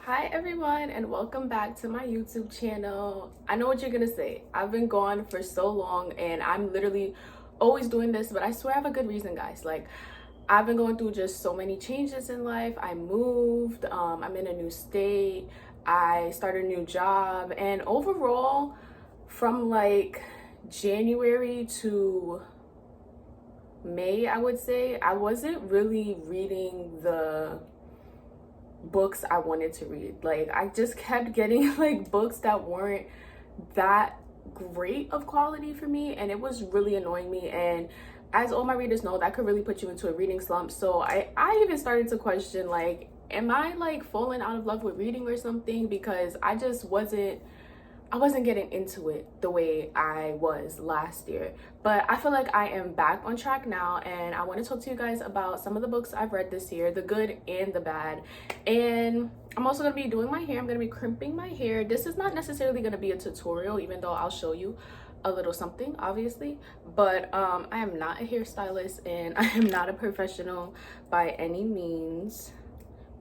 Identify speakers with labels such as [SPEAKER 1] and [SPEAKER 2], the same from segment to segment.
[SPEAKER 1] Hi everyone, and welcome back to my YouTube channel. I know what you're gonna say. I've been gone for so long and I'm literally always doing this, but I swear I have a good reason, guys. Like, I've been going through just so many changes in life. I moved, I'm in a new state, I started a new job, and overall from like January to May, I would say, I wasn't really reading the books I wanted to read. Like, I just kept getting like books that weren't that great of quality for me, and it was really annoying me. And as all my readers know, that could really put you into a reading slump. So I even started to question, like, am I like falling out of love with reading or something? Because I wasn't getting into it the way I was last year. But I feel like I am back on track now, and I want to talk to you guys about some of the books I've read this year, the good and the bad. And I'm also going to be doing my hair. I'm going to be crimping my hair. This is not necessarily going to be a tutorial, even though I'll show you a little something, obviously. But I am not a hairstylist and I am not a professional by any means.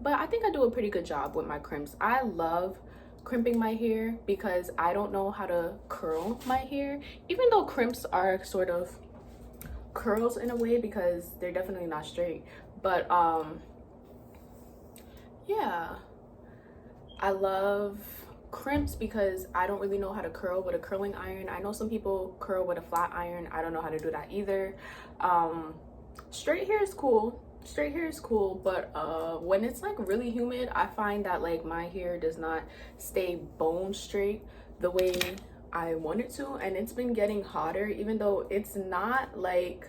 [SPEAKER 1] But I think I do a pretty good job with my crimps. I love crimping my hair because I don't know how to curl my hair, even though crimps are sort of curls in a way because they're definitely not straight. But yeah, I love crimps because I don't really know how to curl with a curling iron. I know some people curl with a flat iron. I don't know how to do that either. Straight hair is cool. Straight hair is cool, but when it's like really humid, I find that like my hair does not stay bone straight the way I want it to. And it's been getting hotter, even though it's not like,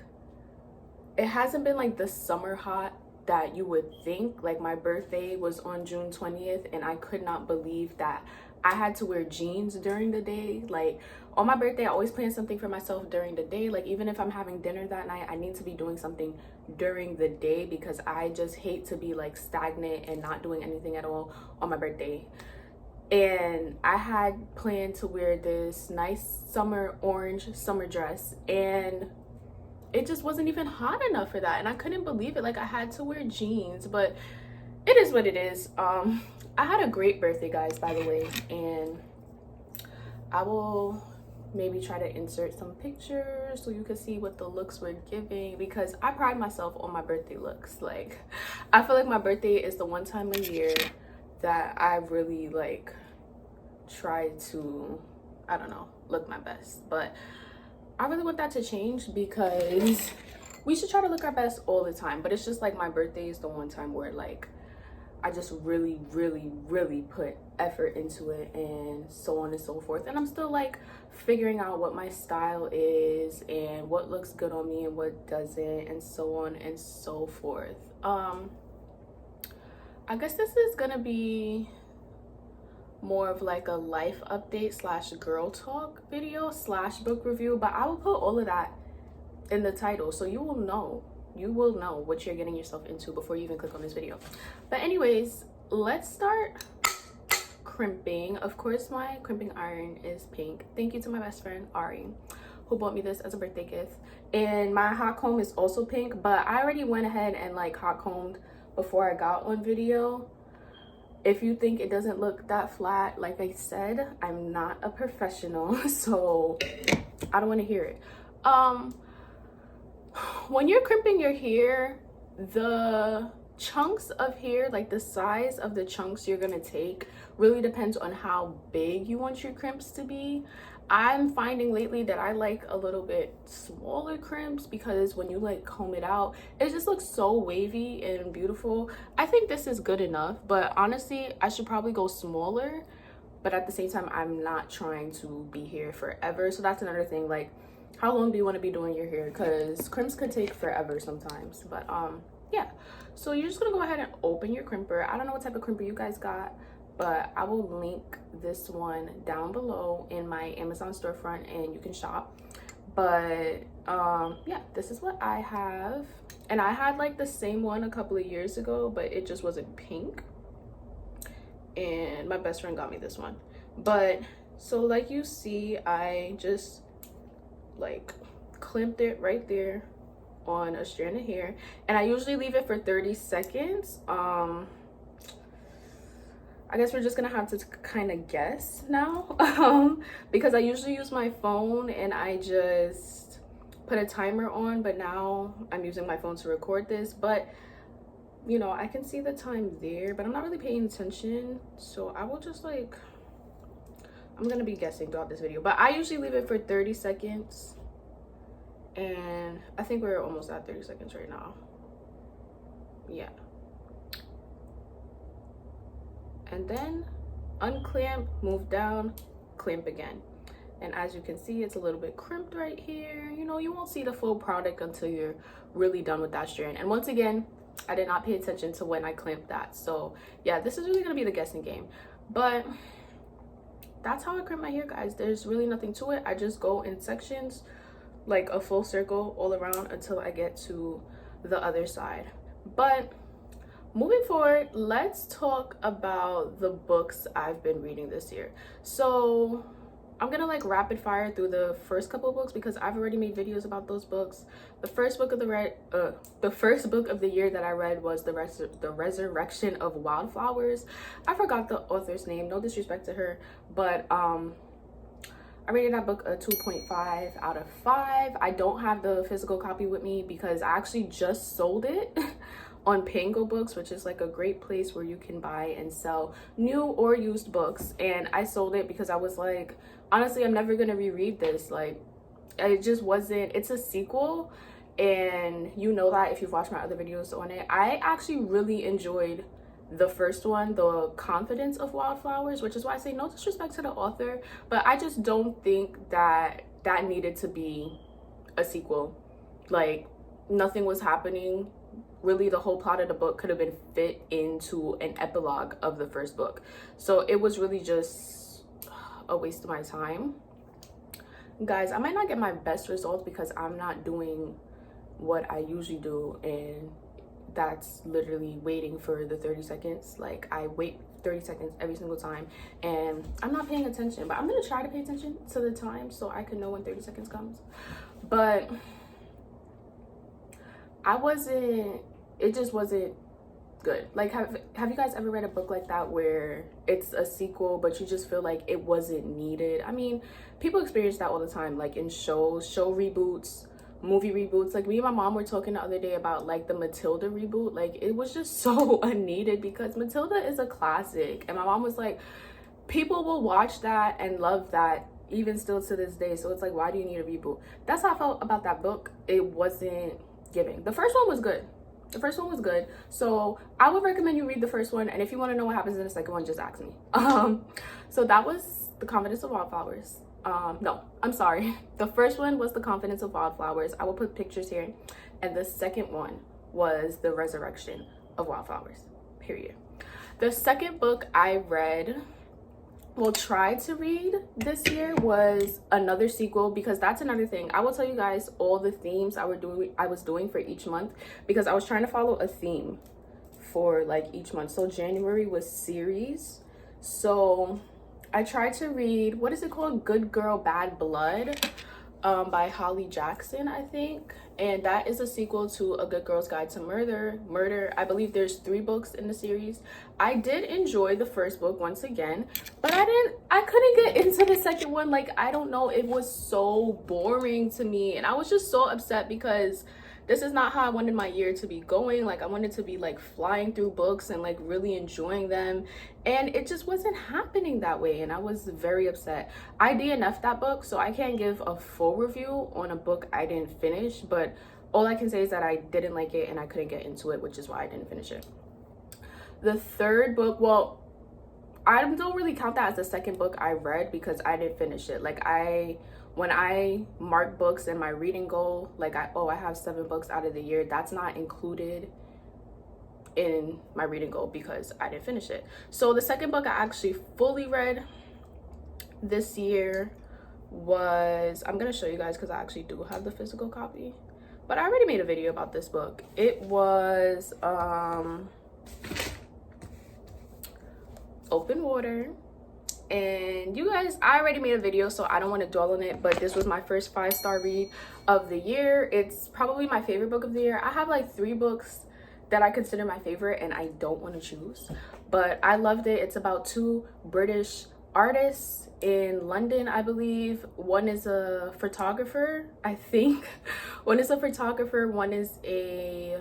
[SPEAKER 1] it hasn't been like the summer hot that you would think. Like, my birthday was on June 20th and I could not believe that I had to wear jeans during the day. Like, on my birthday, I always plan something for myself during the day. Like, even if I'm having dinner that night, I need to be doing something during the day because I just hate to be like stagnant and not doing anything at all on my birthday. And I had planned to wear this nice summer orange summer dress, and it just wasn't even hot enough for that, and I couldn't believe it. Like, I had to wear jeans, but it is what it is. I had a great birthday, guys, by the way, and I will maybe try to insert some pictures so you can see what the looks were giving, because I pride myself on my birthday looks. Like, I feel like my birthday is the one time a year that I really like try to, I don't know, look my best. But I really want that to change because we should try to look our best all the time. But it's just like my birthday is the one time where like I just really, really, really put effort into it, and so on and so forth. And I'm still like figuring out what my style is and what looks good on me and what doesn't, and so on and so forth. I guess this is gonna be more of like a life update slash girl talk video slash book review, but I will put all of that in the title so you will know what you're getting yourself into before you even click on this video. But anyways, let's start crimping. Of course, my crimping iron is pink. Thank you to my best friend Ari, who bought me this as a birthday gift. And my hot comb is also pink, but I already went ahead and like hot combed before I got on video. If you think it doesn't look that flat, like I said, I'm not a professional, so I don't want to hear it. When you're crimping your hair, the chunks of hair, like the size of the chunks you're gonna take, really depends on how big you want your crimps to be. I'm finding lately that I like a little bit smaller crimps because when you like comb it out, it just looks so wavy and beautiful. I think this is good enough, but honestly, I should probably go smaller. But at the same time, I'm not trying to be here forever. So that's another thing. Like, how long do you want to be doing your hair? Because crimps could take forever sometimes. But yeah. So you're just gonna go ahead and open your crimper. I don't know what type of crimper you guys got, but I will link this one down below in my Amazon storefront and you can shop. But yeah, this is what I have. And I had like the same one a couple of years ago, but it just wasn't pink, and my best friend got me this one. But so like you see, I just like clamped it right there on a strand of hair, and I usually leave it for 30 seconds. I guess we're just gonna have to kind of guess now because I usually use my phone and I just put a timer on, but now I'm using my phone to record this. But you know, I can see the time there, but I'm not really paying attention, so I will just like, I'm gonna be guessing throughout this video, but I usually leave it for 30 seconds, and I think we're almost at 30 seconds right now. Yeah. And then unclamp, move down, clamp again. And as you can see, it's a little bit crimped right here. You know, you won't see the full product until you're really done with that strand. And once again, I did not pay attention to when I clamped that. So yeah, this is really gonna be the guessing game. But that's how I crimp my hair, guys. There's really nothing to it. I just go in sections, like a full circle all around until I get to the other side. But moving forward, let's talk about the books I've been reading this year. So I'm gonna like rapid fire through the first couple of books because I've already made videos about those books. The first book of the year that I read was the Resurrection of Wildflowers. I forgot the author's name, no disrespect to her, but I rated that book a 2.5 out of 5. I don't have the physical copy with me because I actually just sold it on Pango Books, which is like a great place where you can buy and sell new or used books. And I sold it because I was like, honestly, I'm never gonna reread this. Like, it just wasn't, it's a sequel, and you know that if you've watched my other videos on it. I actually really enjoyed the first one, The Confidence of Wildflowers, which is why I say no disrespect to the author, but I just don't think that that needed to be a sequel. Like, nothing was happening. Really, the whole plot of the book could have been fit into an epilogue of the first book. So it was really just a waste of my time. Guys, I might not get my best results because I'm not doing what I usually do, and that's literally waiting for the 30 seconds. Like, I wait 30 seconds every single time and I'm not paying attention, but I'm gonna try to pay attention to the time so I can know when 30 seconds comes. But it just wasn't good. Like, have you guys ever read a book like that where it's a sequel but you just feel like it wasn't needed? I mean, people experience that all the time, like in show reboots, movie reboots. Like, me and my mom were talking the other day about like the Matilda reboot. Like, it was just so unneeded because Matilda is a classic, and my mom was like, people will watch that and love that even still to this day. So it's like, why do you need a reboot? That's how I felt about that book. It wasn't giving. The first one was good. So I would recommend you read the first one, and if you want to know what happens in the second one, just ask me. So that was The Confidence of Wildflowers. No, I'm sorry. The first one was The Confidence of Wildflowers. I will put pictures here. And the second one was The Resurrection of Wildflowers, period. The second book I read, well, tried to read this year, was another sequel, because that's another thing. I will tell you guys all the themes I was doing for each month, because I was trying to follow a theme for like each month. So January was series. So I tried to read, what is it called? Good Girl, Bad Blood, by Holly Jackson, I think. And that is a sequel to A Good Girl's Guide to Murder. I believe there's 3 books in the series. I did enjoy the first book once again, but I couldn't get into the second one. Like, I don't know, it was so boring to me, and I was just so upset because this is not how I wanted my year to be going. Like, I wanted to be like flying through books and like really enjoying them, and it just wasn't happening that way, and I was very upset. I DNF'd that book, so I can't give a full review on a book I didn't finish, but all I can say is that I didn't like it and I couldn't get into it, which is why I didn't finish it. The third book, well, I don't really count that as the second book I read because I didn't finish it. Like, when I mark books in my reading goal, like I have 7 books out of the year, that's not included in my reading goal because I didn't finish it. So the second book I actually fully read this year was, I'm gonna show you guys because I actually do have the physical copy, but I already made a video about this book. It was Open Water. And you guys, I already made a video, so I don't want to dwell on it, but this was my first 5-star read of the year. It's probably my favorite book of the year. I have like 3 books that I consider my favorite and I don't want to choose, but I loved it. It's about two British artists in London, I believe. One is a photographer, I think. One is a photographer, one is a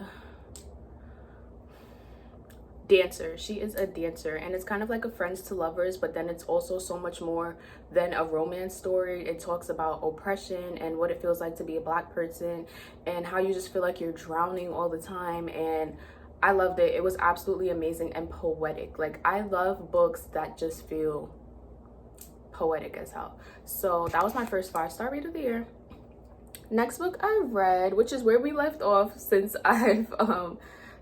[SPEAKER 1] dancer. She is a dancer, and it's kind of like a friends to lovers, but then it's also so much more than a romance story. It talks about oppression and what it feels like to be a Black person and how you just feel like you're drowning all the time. And I loved it. It was absolutely amazing and poetic. Like, I love books that just feel poetic as hell. So that was my first 5-star read of the year. Next book I read, which is where we left off, since I've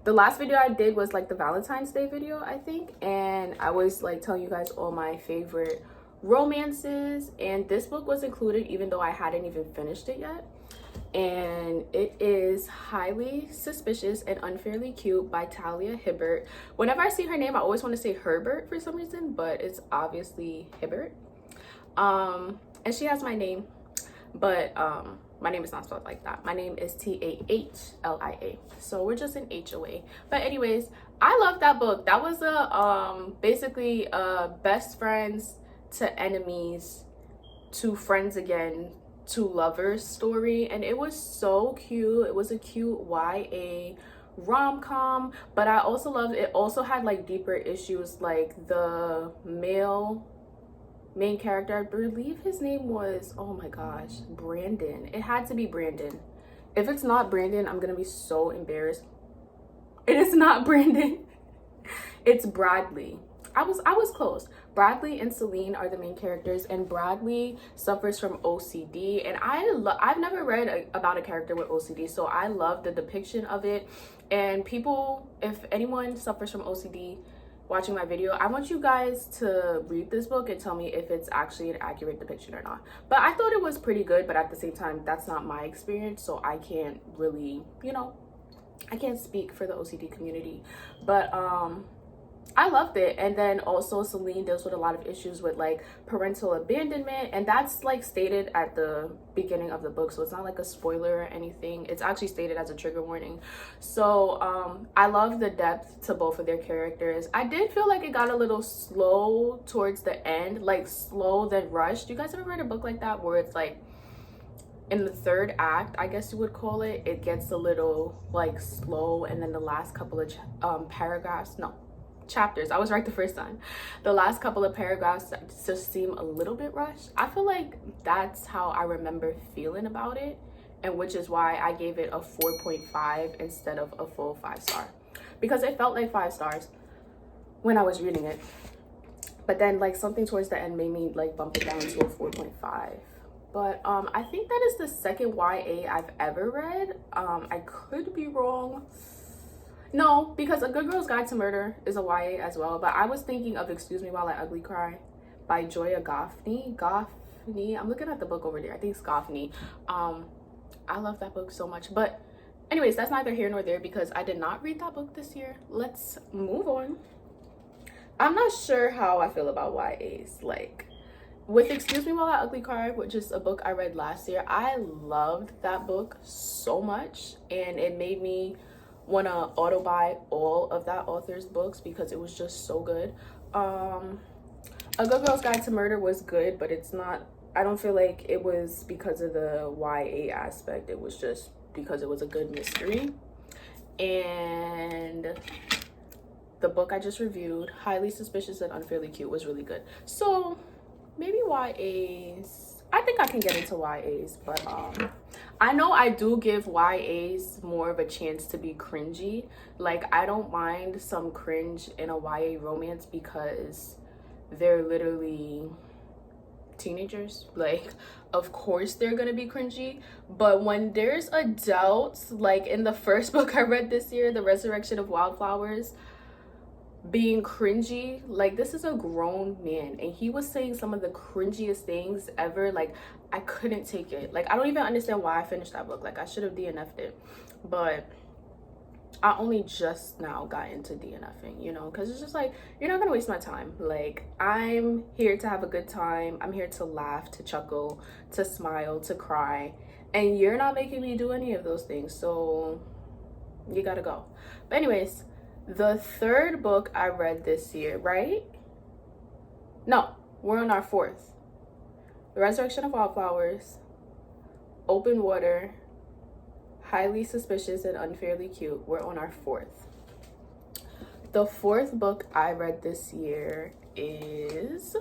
[SPEAKER 1] the last video I did was like the Valentine's Day video, I think, and I was like telling you guys all my favorite romances, and this book was included even though I hadn't even finished it yet. And it is Highly Suspicious and Unfairly Cute by Talia Hibbert. Whenever I see her name, I always want to say Herbert for some reason, but it's obviously Hibbert. And she has my name, but my name is not spelled like that. My name is Tahlia, so we're just an H away. But anyways, I love that book. That was a basically a best friends to enemies to friends again to lovers story, and it was so cute. It was a cute YA rom-com, but I also loved it. Also had like deeper issues, like the main character, I believe his name was, oh my gosh, Brandon. It had to be Brandon. If it's not Brandon, I'm gonna be so embarrassed. It is not Brandon. It's Bradley. I was close. Bradley and Celine are the main characters, and Bradley suffers from OCD, and I've never read about a character with OCD, so I love the depiction of it. And people, if anyone suffers from OCD watching my video, I want you guys to read this book and tell me if it's actually an accurate depiction or not. But I thought it was pretty good, but at the same time, that's not my experience, so I can't really, you know, I can't speak for the OCD community. But I loved it. And then also Celine deals with a lot of issues with like parental abandonment, and that's like stated at the beginning of the book, so it's not like a spoiler or anything. It's actually stated as a trigger warning. So I love the depth to both of their characters. I did feel like it got a little slow towards the end, like slow then rushed. You guys ever read a book like that where it's like in the third act, I guess you would call it, it gets a little like slow, and then the last couple of chapters, I was right the first time, the last couple of paragraphs just seem a little bit rushed. I feel like that's how I remember feeling about it, and which is why I gave it a 4.5 instead of a full 5-star, because it felt like 5 stars when I was reading it, but then like something towards the end made me like bump it down to a 4.5. But I think that is the second YA I've ever read. I could be wrong. No, because A Good Girl's Guide to Murder is a YA as well. But I was thinking of Excuse Me While I Ugly Cry by Joya Goffney. I'm looking at the book over there. I think it's Goffney. I love that book so much. But anyways, that's neither here nor there because I did not read that book this year. Let's move on. I'm not sure how I feel about YAs. Like, with Excuse Me While I Ugly Cry, which is a book I read last year, I loved that book so much. And it made me want to auto buy all of that author's books because it was just so good. A Good Girl's Guide to Murder was good, but it's not, I don't feel like it was because of the YA aspect. It was just because it was a good mystery. And the book I just reviewed, Highly Suspicious and Unfairly Cute, was really good. So maybe YAs, I think I can get into YAs, but I know I do give YAs more of a chance to be cringy. Like, I don't mind some cringe in a YA romance because they're literally teenagers. Like, of course they're gonna be cringy, but when there's adults, like in the first book I read this year, The Resurrection of Wildflowers, being cringy, like, this is a grown man and he was saying some of the cringiest things ever. Like, I couldn't take it. Like, I don't even understand why I finished that book. Like, I should have DNF'd it, but I only just now got into DNFing, you know, because it's just like, you're not gonna waste my time. Like, I'm here to have a good time. I'm here to laugh, to chuckle, to smile, to cry, and you're not making me do any of those things. So You gotta go. But anyways, the third book I read this year, right? No, we're on our fourth. The Resurrection of Wildflowers, Open Water, Highly Suspicious and Unfairly Cute. We're on our fourth. The fourth book I read this year is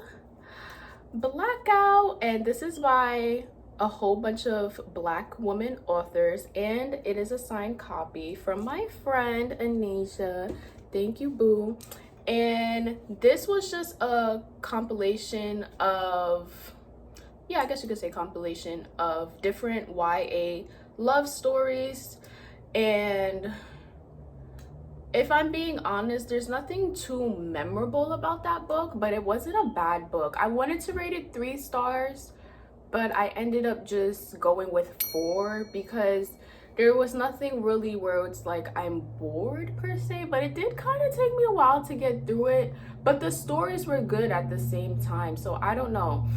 [SPEAKER 1] Blackout, and this is by a whole bunch of Black woman authors, and it is a signed copy from my friend Anisha. Thank you, boo. And this was just a compilation of, yeah, I guess you could say compilation of different YA love stories. And if I'm being honest, there's nothing too memorable about that book, but it wasn't a bad book. I wanted to rate it 3 stars, but I ended up just going with 4 because there was nothing really where it's like I'm bored per se, but it did kind of take me a while to get through it. But the stories were good at the same time, so I don't know.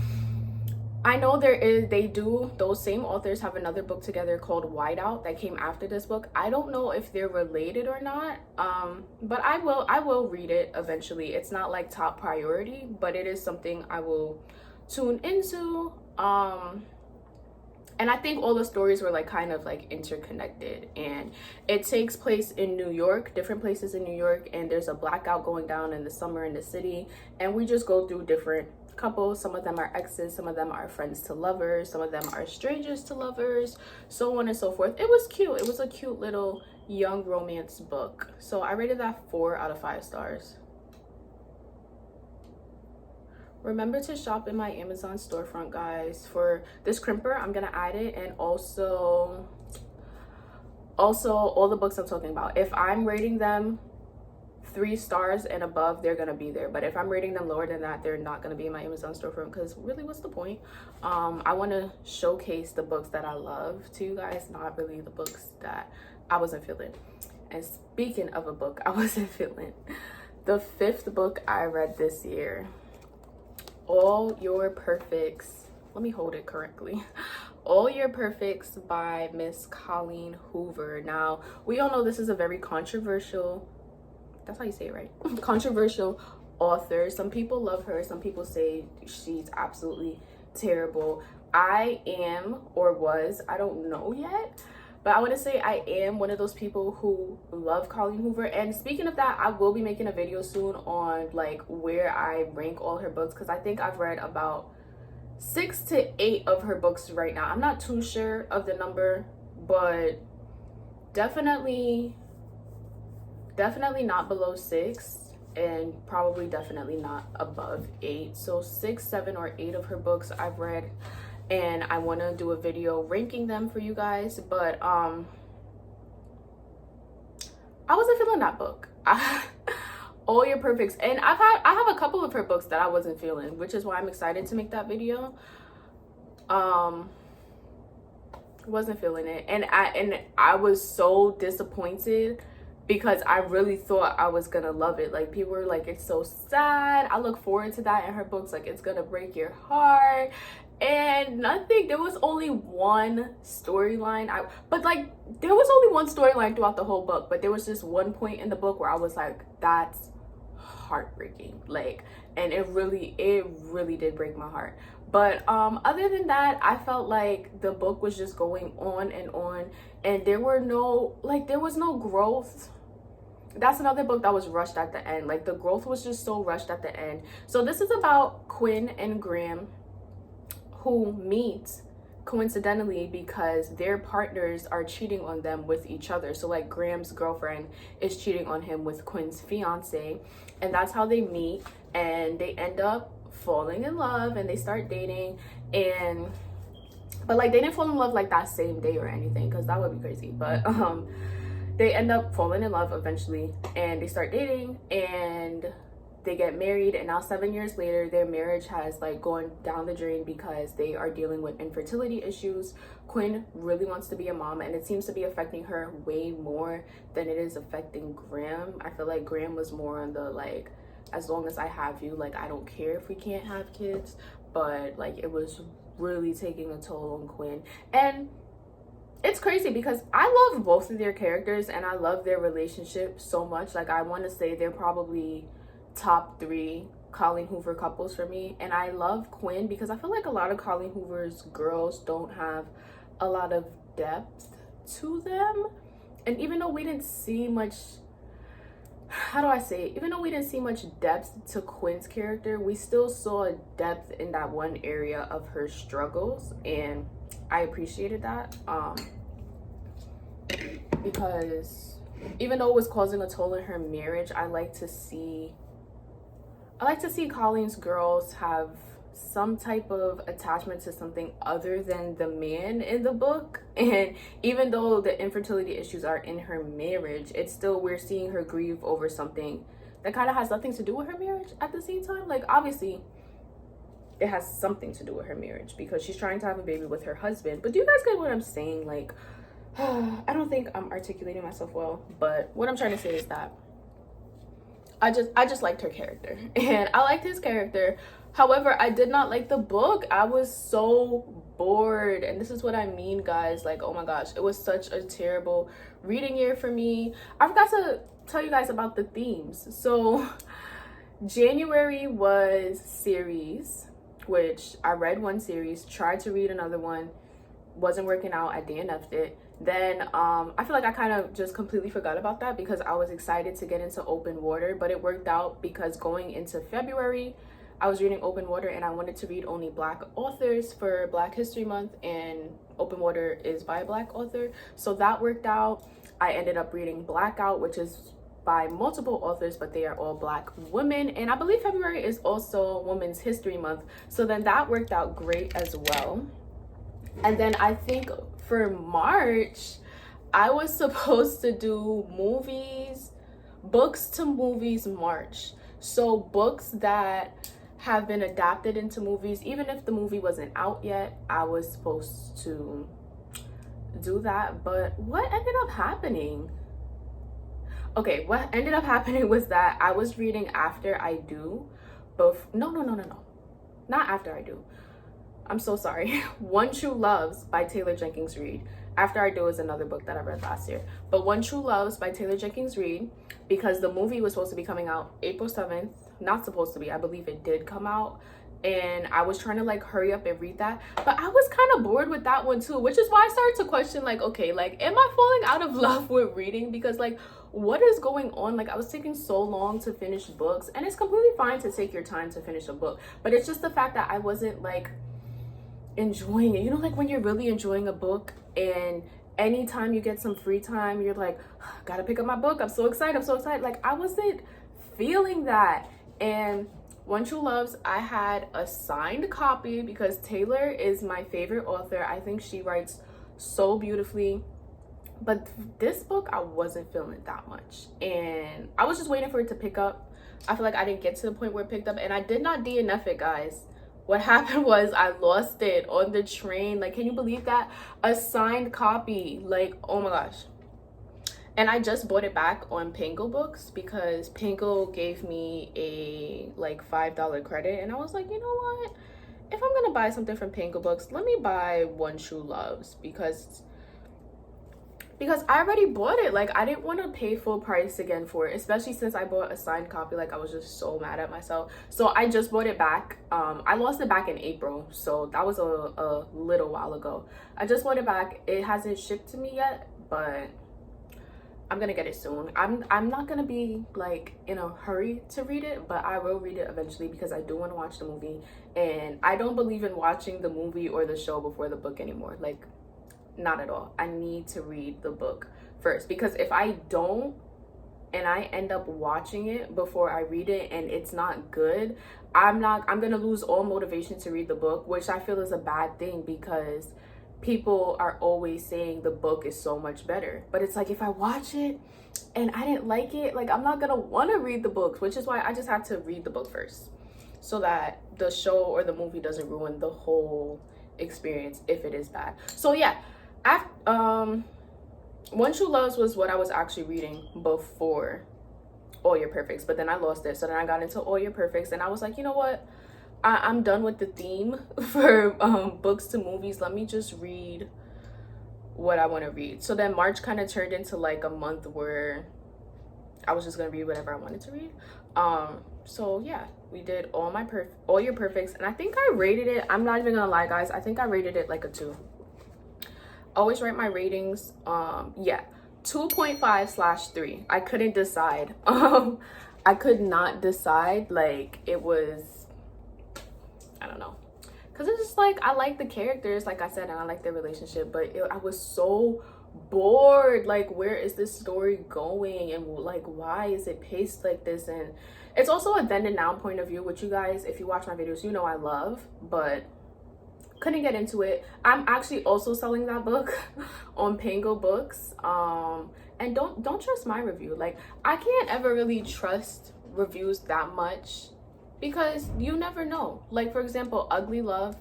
[SPEAKER 1] I know those same authors have another book together called Whiteout that came after this book. I don't know if they're related or not, but I will read it eventually. It's not like top priority, but it is something I will tune into. And I think all the stories were like kind of like interconnected, and it takes place in New York, different places in New York, and there's a blackout going down in the summer in the city, and we just go through different couples. Some of them are exes, some of them are friends to lovers, some of them are strangers to lovers, so on and so forth. It was cute. It was a cute little young romance book. So I rated that 4 out of 5 stars. Remember to shop in my Amazon storefront, guys, for this crimper. I'm gonna add it, and also all the books I'm talking about. If I'm rating them 3 stars and above, they're gonna be there, but if I'm rating them lower than that, they're not gonna be in my Amazon storefront, because really, what's the point? I want to showcase the books that I love to you guys, not really the books that I wasn't feeling. And speaking of a book I wasn't feeling, the 5th book I read this year, All Your Perfects, let me hold it correctly, All Your Perfects by Miss Colleen Hoover. Now, we all know this is a very controversial, that's how you say it, right? Controversial author. Some people love her, some people say she's absolutely terrible. I am, or was, I don't know yet, but I want to say I am one of those people who love Colleen Hoover. And speaking of that, I will be making a video soon on like where I rank all her books, because I think I've read about 6 to 8 of her books right now. I'm not too sure of the number, but definitely not below 6, and probably definitely not above 8. So 6, 7, or 8 of her books I've read, and I want to do a video ranking them for you guys. But I wasn't feeling that book. All Your Perfects, and I have a couple of her books that I wasn't feeling, which is why I'm excited to make that video. Wasn't feeling it, and I was so disappointed, because I really thought I was gonna love it. Like, people were like, it's so sad, I look forward to that in her books, like it's gonna break your heart, and nothing. There was only one storyline, but like there was only one storyline throughout the whole book, but there was just one point in the book where I was like, that's heartbreaking. Like, and it really did break my heart. But other than that, I felt like the book was just going on, and there was no growth. That's another book that was rushed at the end. Like, the growth was just so rushed at the end. So this is about Quinn and Graham, who meet coincidentally because their partners are cheating on them with each other. So like, Graham's girlfriend is cheating on him with Quinn's fiance, and that's how they meet, and they end up falling in love, and they start dating. But like, they didn't fall in love like that same day or anything, because that would be crazy. But they end up falling in love eventually, and they start dating, and they get married. And now 7 years later, their marriage has like gone down the drain because they are dealing with infertility issues. Quinn really wants to be a mom, and it seems to be affecting her way more than it is affecting Graham. I feel like Graham was more on the like, as long as I have you, like I don't care if we can't have kids, but like it was really taking a toll on Quinn. And it's crazy because I love both of their characters and I love their relationship so much. Like, I want to say they're probably top 3 Colleen Hoover couples for me. And I love Quinn because I feel like a lot of Colleen Hoover's girls don't have a lot of depth to them. And even though we didn't see much, how do I say it? Even though we didn't see much depth to Quinn's character, we still saw depth in that one area of her struggles, and I appreciated that, because even though it was causing a toll in her marriage, I like to see Colleen's girls have some type of attachment to something other than the man in the book. And even though the infertility issues are in her marriage, it's still, we're seeing her grieve over something that kind of has nothing to do with her marriage at the same time. Like, obviously it has something to do with her marriage because she's trying to have a baby with her husband. But do you guys get what I'm saying? Like, I don't think I'm articulating myself well, but what I'm trying to say is that I just liked her character and I liked his character. However, I did not like the book. I was so bored, and this is what I mean, guys. Like, oh my gosh, it was such a terrible reading year for me. I forgot to tell you guys about the themes. So January was series, which I read one series, tried to read another one, wasn't working out, I DNF'd it. Then I feel like I kind of just completely forgot about that because I was excited to get into open water, but it worked out because going into February, I was reading open water and I wanted to read only Black authors for Black History Month, and open water is by a Black author, so that worked out. I ended up reading Blackout, which is by multiple authors, but they are all Black women, and I believe February is also Women's History Month, so then that worked out great as well. And then I think for March, I was supposed to do books to movies March. So books that have been adapted into movies, even if the movie wasn't out yet, I was supposed to do that. But what ended up happening? Okay, what ended up happening was that I was reading After I Do, no, not After I Do. I'm so sorry. One True Loves by Taylor Jenkins Reid. After I Do is another book that I read last year. But One True Loves by Taylor Jenkins Reid, because the movie was supposed to be coming out April 7th. Not supposed to be. I believe it did come out. And I was trying to like hurry up and read that. But I was kind of bored with that one too, which is why I started to question like, okay, like, am I falling out of love with reading? Because like, what is going on? Like, I was taking so long to finish books, and it's completely fine to take your time to finish a book. But it's just the fact that I wasn't like enjoying it. You know, like when you're really enjoying a book and anytime you get some free time, you're like, gotta pick up my book. I'm so excited. Like, I wasn't feeling that. And One True Loves, I had a signed copy because Taylor is my favorite author. I think she writes so beautifully. But this book, I wasn't feeling that much. And I was just waiting for it to pick up. I feel like I didn't get to the point where it picked up. And I did not DNF it, guys. What happened was I lost it on the train. Like, can you believe that? A signed copy. Like, oh my gosh. And I just bought it back on Pango Books because Pango gave me a like $5 credit. And I was like, you know what? If I'm going to buy something from Pango Books, let me buy One True Loves because I already bought it. Like, I didn't want to pay full price again for it, especially since I bought a signed copy. Like, I was just so mad at myself. So I just bought it back. I lost it back in April, so that was a little while ago. I just bought it back. It hasn't shipped to me yet, but I'm gonna get it soon. I'm not gonna be like in a hurry to read it, but I will read it eventually because I do want to watch the movie, and I don't believe in watching the movie or the show before the book anymore. Like, not at all. I need to read the book first, because if I don't and I end up watching it before I read it and it's not good, I'm gonna lose all motivation to read the book, which I feel is a bad thing because people are always saying the book is so much better. But it's like, if I watch it and I didn't like it, like, I'm not gonna want to read the books, which is why I just have to read the book first so that the show or the movie doesn't ruin the whole experience if it is bad. So yeah, One True Loves was what I was actually reading before All Your Perfects, but then I lost it. So then I got into All Your Perfects, and I was like, you know what? I'm done with the theme for books to movies. Let me just read what I want to read. So then March kind of turned into like a month where I was just gonna read whatever I wanted to read. So yeah, we did all your perfects, and I think I rated it, I'm not even gonna lie guys, I think I rated it like a 2. Always write my ratings. Yeah, 2.5/3. I couldn't decide. I could not decide. Like, it was, I don't know, because it's just like, I like the characters, like I said, and I like their relationship, but I was so bored. Like, where is this story going, and like, why is it paced like this? And it's also a then and now point of view, which you guys, if you watch my videos, you know I love, but couldn't get into it. I'm actually also selling that book on Pango Books. And don't trust my review. Like, I can't ever really trust reviews that much because you never know. Like, for example, Ugly Love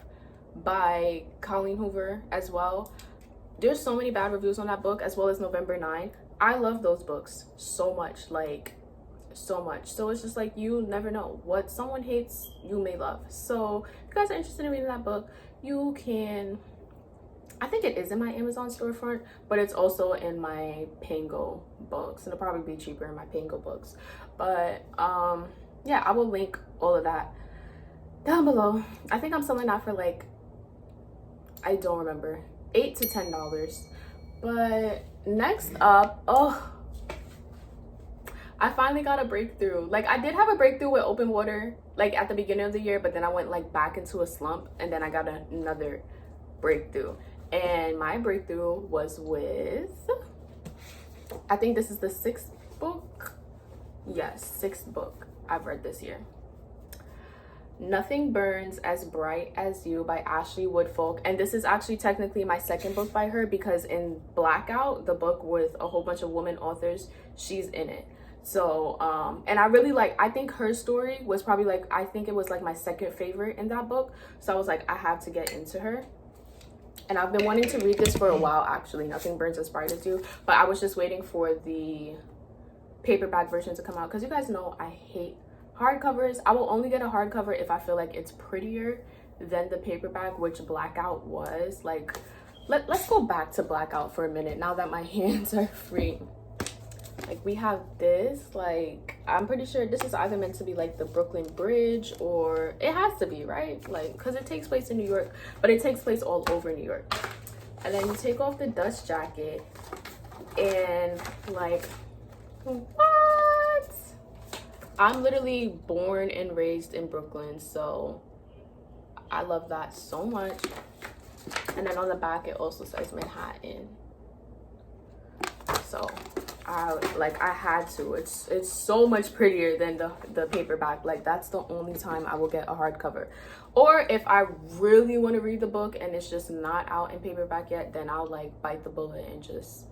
[SPEAKER 1] by Colleen Hoover as well. There's so many bad reviews on that book, as well as November 9. I love those books so much, like so much. So it's just like, you never know. What someone hates, you may love. So if you guys are interested in reading that book, you can, I think it is in my Amazon storefront, but it's also in my Pango Books. It'll probably be cheaper in my Pango Books. But yeah, I will link all of that down below. I think I'm selling that for like, I don't remember, $8 to $10. But next up, oh, I finally got a breakthrough. Like, I did have a breakthrough with Open Water, like at the beginning of the year, but then I went like back into a slump, and then I got another breakthrough. And my breakthrough was with, I think this is the 6th book. Yes, 6th book I've read this year. Nothing Burns as Bright as You by Ashley Woodfolk. And this is actually technically my 2nd book by her, because in Blackout, the book with a whole bunch of women authors, she's in it. So and I really like, I think her story was probably like, I think it was like my 2nd favorite in that book. So I was like, I have to get into her. And I've been wanting to read this for a while, actually. Nothing Burns as Bright as You. But I was just waiting for the paperback version to come out, because you guys know I hate hardcovers. I will only get a hardcover if I feel like it's prettier than the paperback, which Blackout was. Like, let's go back to Blackout for a minute now that my hands are free. Like, we have this, like, I'm pretty sure this is either meant to be like the Brooklyn Bridge, or it has to be, right? Like, because it takes place in New York, but it takes place all over New York. And then you take off the dust jacket, and like, what? I'm literally born and raised in Brooklyn, so I love that so much. And then on the back, it also says Manhattan. So I had to. It's so much prettier than the paperback. Like, that's the only time I will get a hardcover. Or if I really want to read the book and it's just not out in paperback yet, then I'll like bite the bullet and just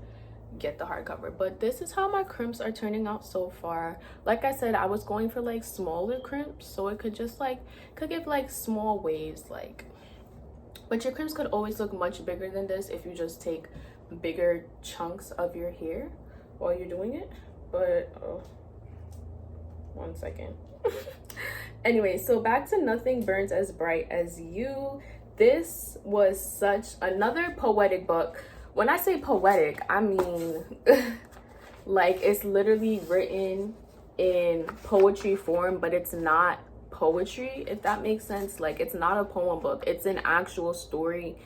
[SPEAKER 1] get the hardcover. But this is how my crimps are turning out so far. Like I said, I was going for like smaller crimps, so it could just like, could give like small waves, like, but your crimps could always look much bigger than this if you just take bigger chunks of your hair while you're doing it. But oh, 1 second. Anyway, so back to Nothing Burns as Bright as You. This was such another poetic book. When I say poetic, I mean like, it's literally written in poetry form, but it's not poetry, if that makes sense. Like, it's not a poem book, it's an actual story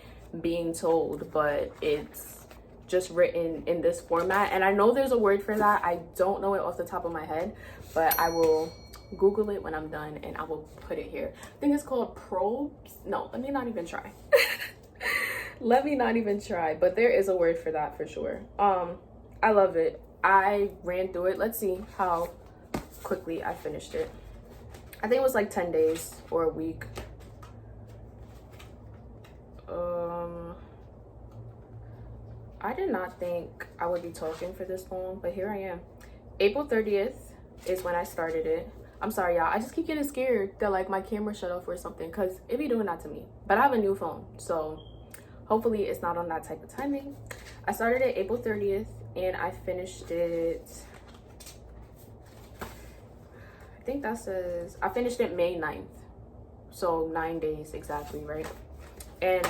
[SPEAKER 1] being told, but it's just written in this format. And I know there's a word for that, I don't know it off the top of my head, but I will Google it when I'm done and I will put it here. I think it's called prose. No, let me not even try. Let me not even try, but there is a word for that for sure. I love it. I ran through it. Let's see how quickly I finished it. I think it was like 10 days or a week. I did not think I would be talking for this long, but here I am. April 30th is when I started it. I'm sorry, y'all. I just keep getting scared that like my camera shut off or something, because it be doing that to me. But I have a new phone, so hopefully it's not on that type of timing. I started it April 30th and I finished it, I think that says, I finished it May 9th. So 9 days exactly, right? And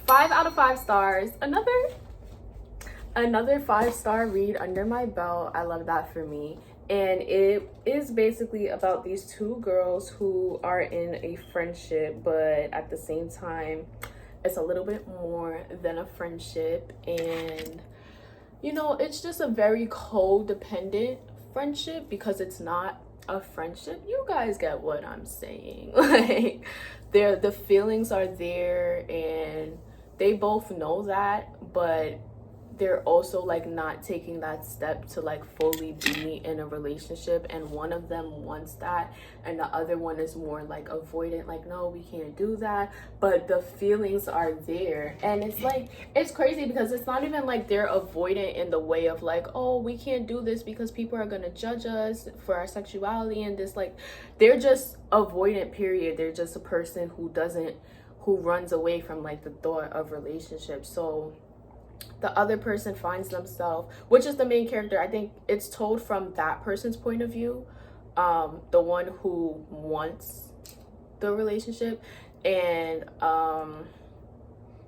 [SPEAKER 1] 5 out of 5 stars. Another Another 5-star read under my belt. I love that for me. And it is basically about these two girls who are in a friendship, but at the same time, it's a little bit more than a friendship. And, you know, it's just a very codependent friendship because it's not a friendship. You guys get what I'm saying. Like, the feelings are there and they both know that, but they're also like not taking that step to like fully be in a relationship, and one of them wants that and the other one is more like avoidant, like no, we can't do that, but the feelings are there. And it's like, it's crazy because it's not even like they're avoidant in the way of like, oh, we can't do this because people are gonna judge us for our sexuality and this, like they're just avoidant, period. They're just a person who runs away from like the thought of relationships. So the other person finds themselves, which is the main character, I think it's told from that person's point of view, the one who wants the relationship. And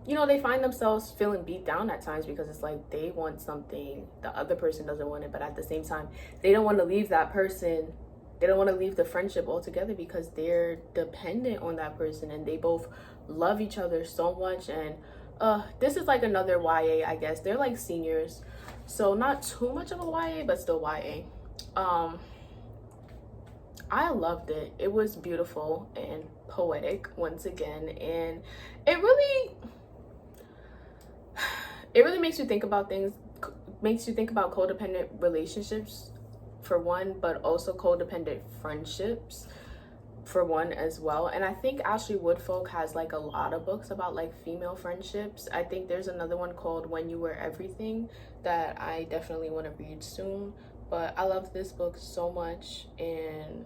[SPEAKER 1] you know, they find themselves feeling beat down at times because it's like they want something, the other person doesn't want it, but at the same time they don't want to leave that person, they don't want to leave the friendship altogether because they're dependent on that person and they both love each other so much. And this is like another YA, I guess. They're like seniors, so not too much of a YA, but still YA. I loved it. It was beautiful and poetic once again, and it really makes you think about things, makes you think about codependent relationships for one, but also codependent friendships for one as well. And I think Ashley Woodfolk has like a lot of books about like female friendships. I think there's another one called When You Were Everything that I definitely want to read soon, but I love this book so much. And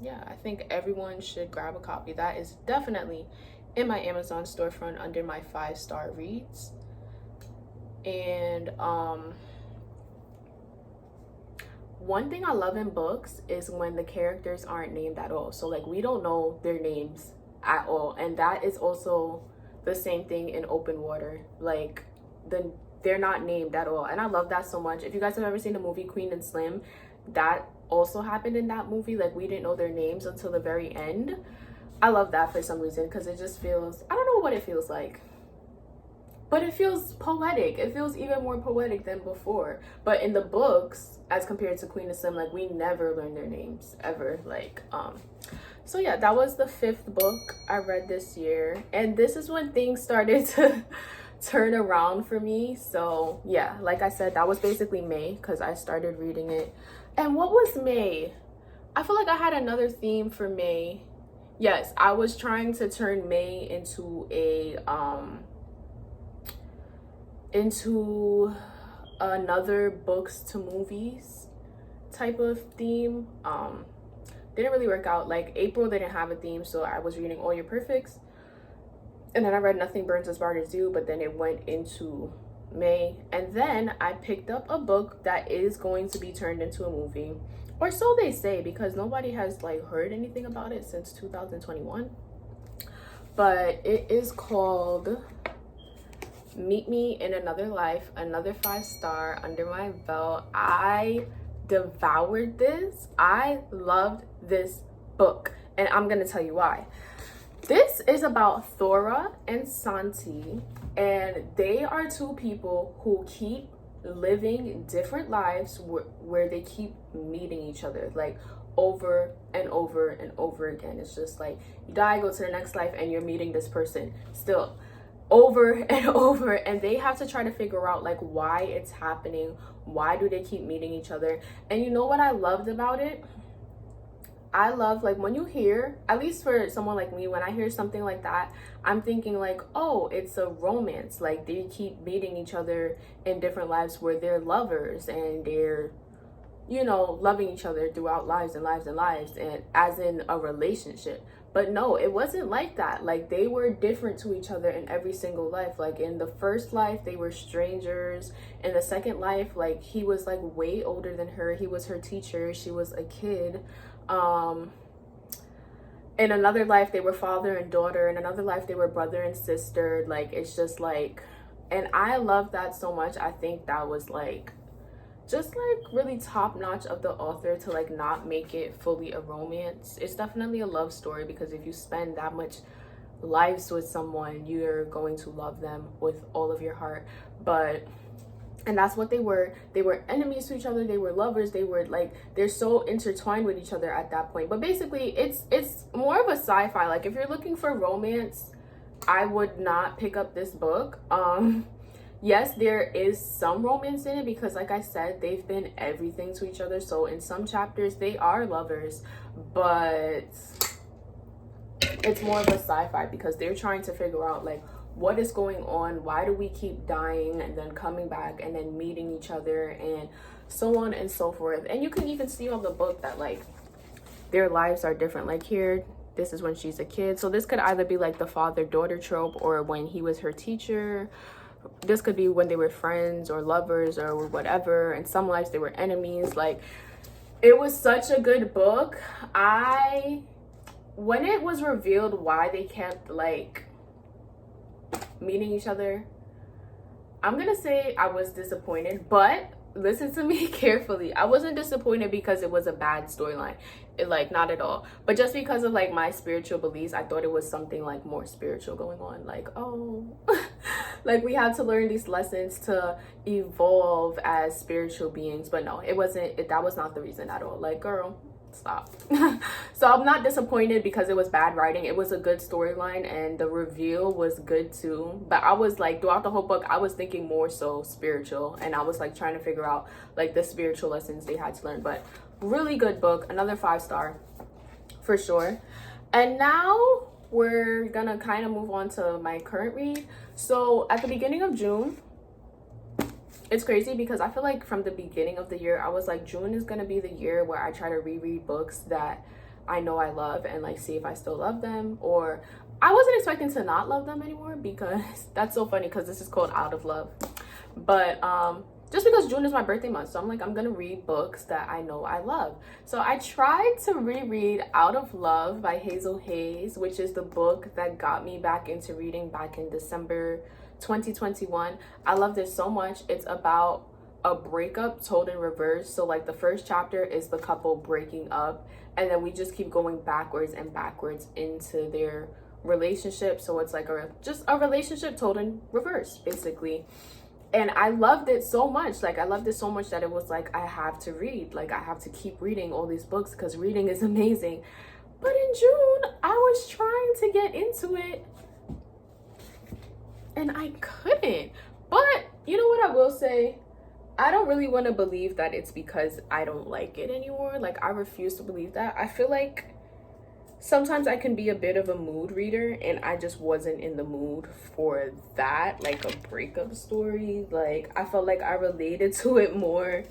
[SPEAKER 1] yeah, I think everyone should grab a copy. That is definitely in my Amazon storefront under my 5-star reads. And one thing I love in books is when the characters aren't named at all. So like we don't know their names at all. And that is also the same thing in Open Water. Like they're not named at all. And I love that so much. If you guys have ever seen the movie Queen and Slim, that also happened in that movie. Like we didn't know their names until the very end. I love that for some reason because it just feels, I don't know what it feels like, but it feels poetic. It feels even more poetic than before. But in the books, as compared to Queen and Slim, like we never learned their names ever. Like, so yeah, that was the 5th book I read this year. And this is when things started to turn around for me. So yeah, like I said, that was basically May because I started reading it. And what was May? I feel like I had another theme for May. Yes, I was trying to turn May into another books to movies type of theme. Didn't really work out. Like April didn't have a theme, so I was reading All Your Perfects, and then I read Nothing Burns as Bright as You, but then it went into May, and then I picked up a book that is going to be turned into a movie, or so they say, because nobody has like heard anything about it since 2021. But it is called Meet Me in Another Life, another 5-star under my belt. I devoured this. I loved this book, and I'm gonna tell you why. This is about Thora and Santi, and they are two people who keep living different lives where they keep meeting each other like over and over and over again. It's just like you die, go to the next life, and you're meeting this person still over and over, and they have to try to figure out like why it's happening, why do they keep meeting each other. And you know what I loved about it? I love, like, when you hear, at least for someone like me, when I hear something like that, I'm thinking like, oh, it's a romance. Like they keep meeting each other in different lives where they're lovers and they're, you know, loving each other throughout lives and lives and lives, and as in a relationship. But no, it wasn't like that. Like they were different to each other in every single life. Like in the first life, they were strangers. In the second life, like he was like way older than her. He was her teacher. She was a kid. In another life, they were father and daughter. In another life, they were brother and sister. Like it's just like, And I love that so much. I think that was like just like really top notch of the author to like not make it fully a romance. It's definitely a love story, because if you spend that much lives with someone, you're going to love them with all of your heart. And that's what they were enemies to each other, they were lovers, they were like, they're so intertwined with each other at that point. But basically it's more of a sci-fi. Like if you're looking for romance, I would not pick up this book. Yes, there is some romance in it, because like I said, they've been everything to each other. So in some chapters they are lovers, but it's more of a sci-fi, because they're trying to figure out like what is going on, why do we keep dying and then coming back and then meeting each other, and so on and so forth. And you can even see on the book that like their lives are different. Like here, this is when she's a kid, so this could either be like the father-daughter trope, or when he was her teacher. This could be when they were friends or lovers or whatever. In some lives they were enemies. Like, it was such a good book. When it was revealed why they kept like meeting each other, I'm gonna say I was disappointed, but listen to me carefully. I wasn't disappointed because it was a bad storyline, like not at all, but just because of like my spiritual beliefs. I thought it was something like more spiritual going on, like, oh like we had to learn these lessons to evolve as spiritual beings. But no, it wasn't. That was not the reason at all. Like, girl, stop. So I'm not disappointed because it was bad writing. It was a good storyline, and the reveal was good too. But I was like, throughout the whole book, I was thinking more so spiritual, and I was like trying to figure out like the spiritual lessons they had to learn. But really good book, another 5-star for sure. And now we're gonna kind of move on to my current read. So at the beginning of June, it's crazy because I feel like from the beginning of the year, I was like, June is gonna be the year where I try to reread books that I know I love and like see if I still love them. Or I wasn't expecting to not love them anymore, because that's so funny because this is called Out of Love. But just because June is my birthday month, so I'm like, I'm gonna read books that I know I love. So I tried to reread Out of Love by Hazel Hayes, which is the book that got me back into reading back in December 2021. I loved it so much. It's about a breakup told in reverse. So like the first chapter is the couple breaking up, and then we just keep going backwards and backwards into their relationship. So it's like just a relationship told in reverse, basically. And I loved it so much. Like, I loved it so much that it was like, I have to read. Like, I have to keep reading all these books because reading is amazing. But in June, I was trying to get into it and I couldn't. But you know what I will say? I don't really want to believe that it's because I don't like it anymore. Like, I refuse to believe that. I feel like sometimes I can be a bit of a mood reader, and I just wasn't in the mood for that, like a breakup story. Like, I felt like I related to it more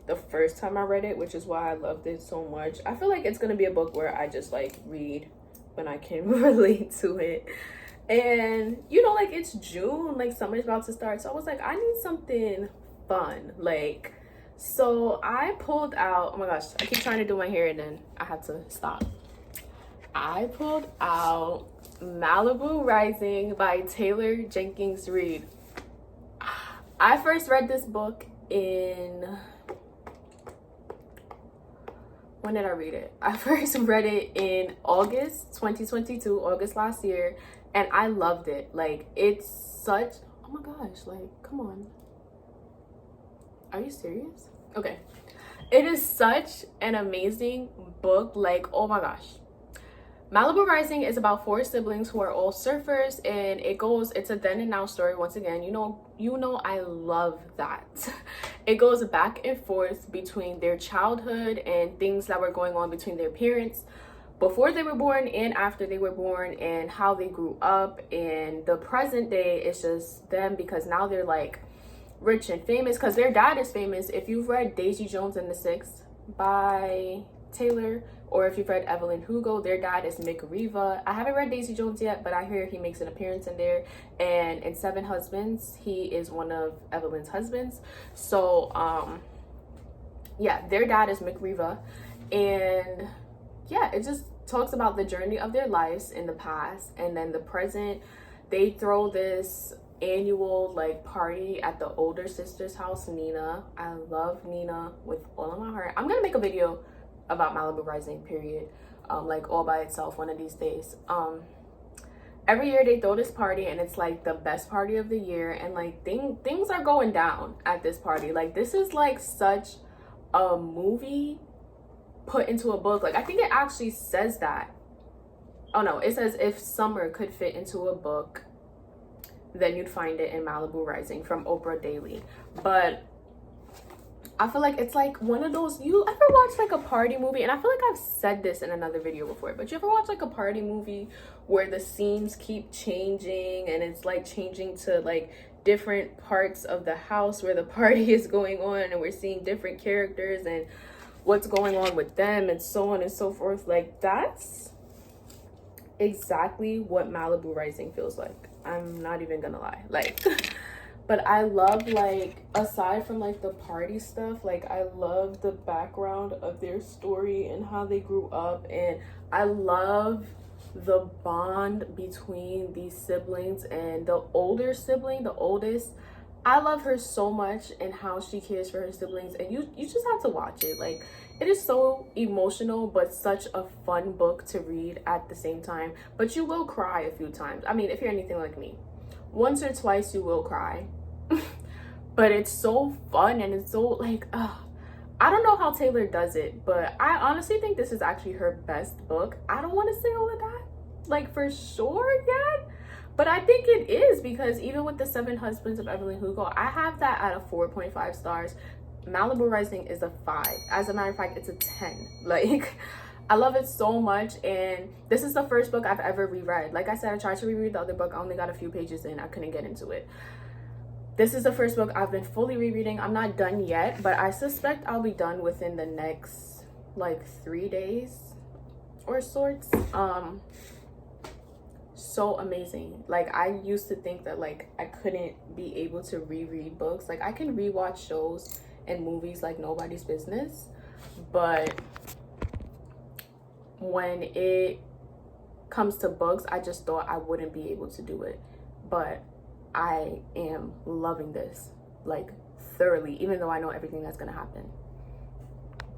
[SPEAKER 1] the first time I read it, which is why I loved it so much. I feel like it's gonna be a book where I just like read when I can relate to it. And you know, like, it's June, like summer's about to start, so I was like, I need something fun. Like, so I pulled out, oh my gosh, I keep trying to do my hair and then I had to stop. I pulled out Malibu Rising by Taylor Jenkins Reid. I first read this book in, when did I read it? I first read it in August 2022, August last year, and I loved it. Like, it's such, oh my gosh, like, come on. Are you serious? Okay. It is such an amazing book. Like, oh my gosh. Malibu Rising is about 4 siblings who are all surfers, and it's a then and now story once again. You know I love that. It goes back and forth between their childhood and things that were going on between their parents before they were born and after they were born, and how they grew up. And the present day is just them, because now they're like rich and famous because their dad is famous. If you've read Daisy Jones and the Six by Taylor, or if you've read Evelyn Hugo, their dad is Mick Riva. I haven't read Daisy Jones yet, but I hear he makes an appearance in there. And in Seven Husbands, he is one of Evelyn's husbands. So yeah, their dad is Mick Riva. And yeah, it just talks about the journey of their lives in the past and then the present. They throw this annual like party at the older sister's house, Nina. I love Nina with all of my heart. I'm gonna make a video about Malibu Rising, period, like all by itself one of these days. Every year they throw this party and it's like the best party of the year, and like things are going down at this party. Like this is like such a movie put into a book. Like I think it actually says that. Oh no, it says if summer could fit into a book, then you'd find it in Malibu Rising, from Oprah Daily. But I feel like it's like one of those, you ever watch like a party movie, and I feel like I've said this in another video before, but you ever watch like a party movie where the scenes keep changing and it's like changing to like different parts of the house where the party is going on, and we're seeing different characters and what's going on with them and so on and so forth? Like that's exactly what Malibu Rising feels like. I'm not even gonna lie. Like but I love, like, aside from like the party stuff, like I love the background of their story and how they grew up, and I love the bond between these siblings. And the older sibling, the oldest, I love her so much and how she cares for her siblings, and you just have to watch it. Like it is so emotional, but such a fun book to read at the same time. But you will cry a few times. I mean, if you're anything like me, once or twice you will cry. But it's so fun, and it's so like I don't know how Taylor does it, but I honestly think this is actually her best book. I don't want to say all of that like for sure yet, but I think it is, because even with the 7 Husbands of Evelyn Hugo, I have that at a 4.5 stars. Malibu Rising is a 5. As a matter of fact, it's a 10. Like I love it so much, and this is the first book I've ever reread. Like I said, I tried to reread the other book. I only got a few pages in. I couldn't get into it. This is the first book I've been fully rereading. I'm not done yet, but I suspect I'll be done within the next like 3 days or sorts. So amazing. Like I used to think that like I couldn't be able to reread books. Like I can rewatch shows and movies like nobody's business, but when it comes to books, I just thought I wouldn't be able to do it. But I am loving this like thoroughly, even though I know everything that's gonna happen.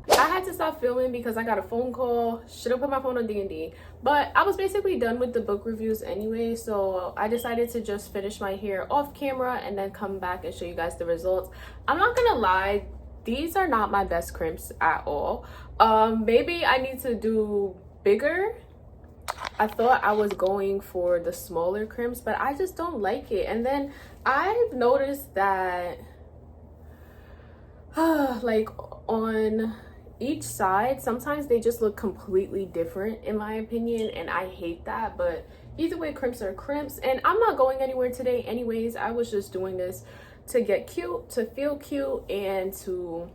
[SPEAKER 1] I had to stop filming because I got a phone call. Should have put my phone on D&D, but I was basically done with the book reviews anyway, so I decided to just finish my hair off camera and then come back and show you guys the results. I'm not gonna lie, these are not my best crimps at all. Maybe I need to do bigger. I thought I was going for the smaller crimps, but I just don't like it. And then I've noticed that like on each side, sometimes they just look completely different in my opinion, and I hate that. But either way, crimps are crimps, and I'm not going anywhere today anyways. I was just doing this to get cute, to feel cute, and to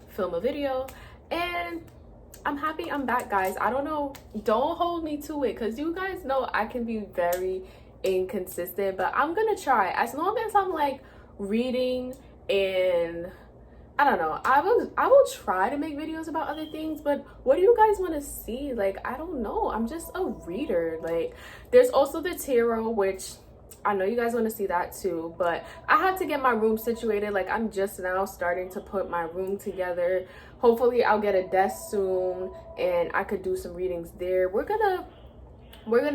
[SPEAKER 1] film a video. And I'm happy I'm back, guys. I don't know, don't hold me to it, because you guys know I can be very inconsistent, but I'm gonna try. As long as I'm like reading, and I don't know, I will try to make videos about other things. But what do you guys want to see? Like I don't know, I'm just a reader. Like there's also the tarot, which I know you guys want to see that too, but I had to get my room situated. Like I'm just now starting to put my room together. Hopefully I'll get a desk soon and I could do some readings there. We're gonna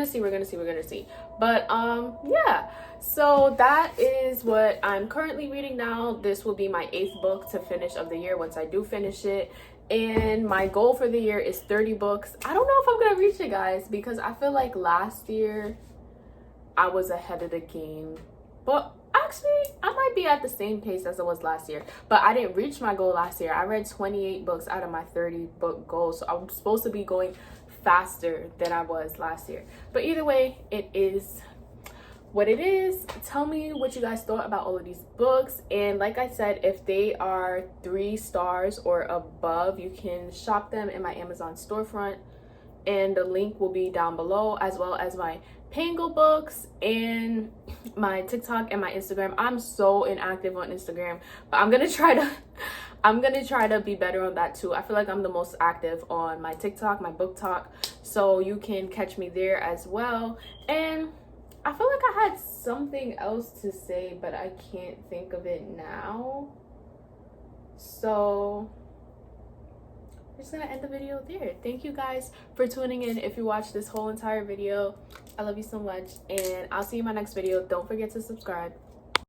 [SPEAKER 1] see. But yeah, so that is what I'm currently reading now. This will be my 8th book to finish of the year once I do finish it, and my goal for the year is 30 books. I don't know if I'm gonna reach it, guys, because I feel like last year I was ahead of the game, but actually I might be at the same pace as I was last year. But I didn't reach my goal last year. I read 28 books out of my 30 book goal, so I'm supposed to be going faster than I was last year. But either way, it is what it is. Tell me what you guys thought about all of these books, and like I said, if they are 3 stars or above, you can shop them in my Amazon storefront, and the link will be down below, as well as my Pangle books and my TikTok and my Instagram. I'm so inactive on Instagram, but I'm gonna try to be better on that too. I feel like I'm the most active on my TikTok, my book talk, so you can catch me there as well. And I feel like I had something else to say, but I can't think of it now. So I'm just gonna end the video there. Thank you guys for tuning in. If you watched this whole entire video, I love you so much, and I'll see you in my next video. Don't forget to subscribe.